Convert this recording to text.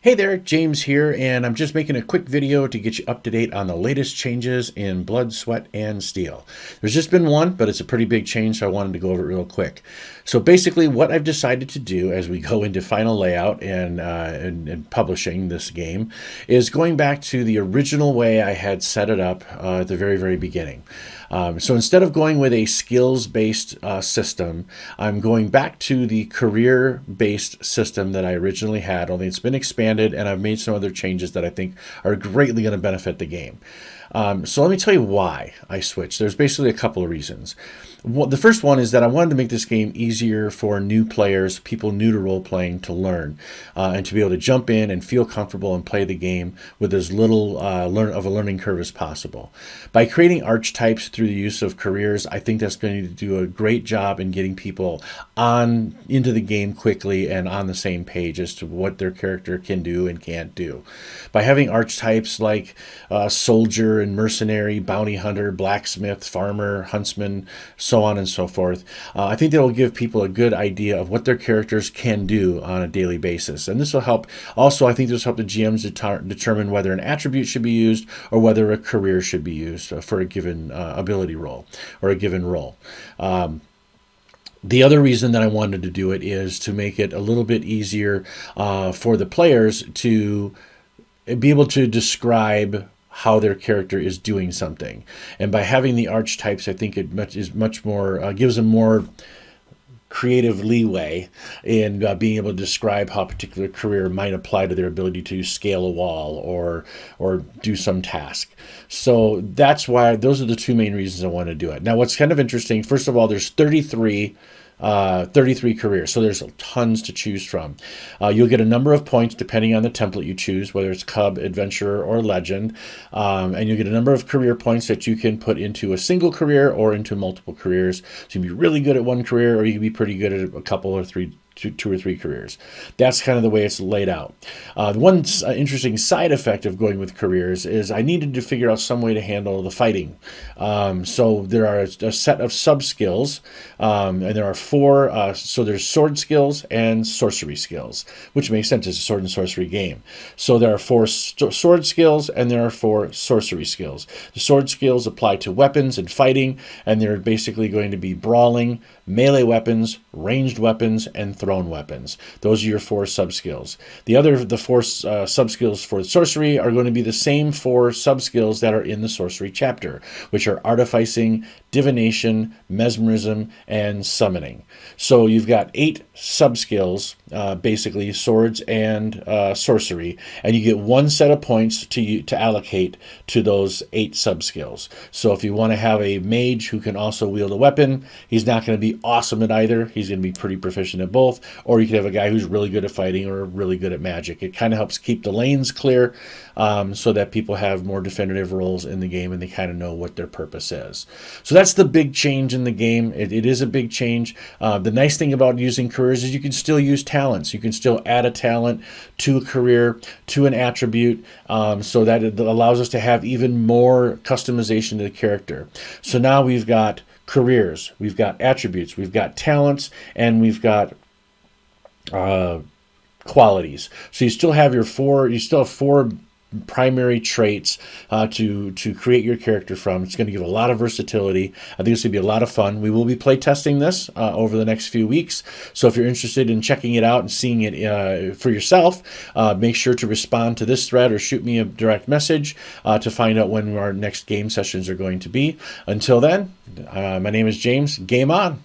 Hey there, James here, and I'm just making a quick video to get you up to date on the latest changes in Blood, Sweat, and Steel. There's just been one, but it's a pretty big change, so I wanted to go over it real quick. So basically, what I've decided to do as we go into final layout and publishing this game is going back to the original way I had set it up at the very, very beginning. So instead of going with a skills-based system, I'm going back to the career-based system that I originally had, only it's been expanded and I've made some other changes that I think are greatly going to benefit the game. So let me tell you why I switched. There's basically a couple of reasons. The first one is that I wanted to make this game easier for new players, people new to role-playing, to learn and to be able to jump in and feel comfortable and play the game with as little of a learning curve as possible. By creating archetypes through the use of careers, I think that's going to do a great job in getting people on into the game quickly and on the same page as to what their character can do and can't do. By having archetypes like soldier and mercenary, bounty hunter, blacksmith, farmer, huntsman, so on and so forth, I think that will give people a good idea of what their characters can do on a daily basis. And this will help. Also, I think this will help the GMs determine whether an attribute should be used or whether a career should be used for a given ability roll or a given role. The other reason that I wanted to do it is to make it a little bit easier for the players to be able to describe how their character is doing something. And by having the archetypes, I think it is much more, gives them more creative leeway in being able to describe how a particular career might apply to their ability to scale a wall or do some task. So that's why those are the two main reasons I want to do it. Now, what's kind of interesting, first of all, there's 33 careers, so there's tons to choose from. You'll get a number of points depending on the template you choose, whether it's Cub, Adventurer, or Legend, and you'll get a number of career points that you can put into a single career or into multiple careers. So you can be really good at one career, or you can be pretty good at a couple or two or three careers. That's kind of the way it's laid out. The one interesting side effect of going with careers is I needed to figure out some way to handle the fighting. So there are a set of sub skills, and there are four. So there's sword skills and sorcery skills, which makes sense. It's a sword and sorcery game. So there are four sword skills and there are four sorcery skills. The sword skills apply to weapons and fighting, and they're basically going to be brawling, melee weapons, ranged weapons, and thrown weapons. Those are your four sub-skills. The four sub-skills for sorcery are going to be the same four sub-skills that are in the sorcery chapter, which are artificing, divination, mesmerism, and summoning. So you've got 8 sub-skills, basically swords and sorcery, and you get one set of points to allocate to those 8 sub-skills. So if you want to have a mage who can also wield a weapon, he's not going to be awesome at either. He's going to be pretty proficient at both. Or you could have a guy who's really good at fighting or really good at magic. It kind of helps keep the lanes clear so that people have more definitive roles in the game and they kind of know what their purpose is. So that's the big change in the game. It is a big change. The nice thing about using careers is you can still use talents. You can still add a talent to a career, to an attribute, so that it allows us to have even more customization to the character. So now we've got careers, we've got attributes, we've got talents, and we've got qualities. So you still have four primary traits to create your character from. It's going to give a lot of versatility. I think it's going to be a lot of fun. We will be play testing this over the next few weeks. So if you're interested in checking it out and seeing it for yourself, make sure to respond to this thread or shoot me a direct message to find out when our next game sessions are going to be. Until then, my name is James. Game on.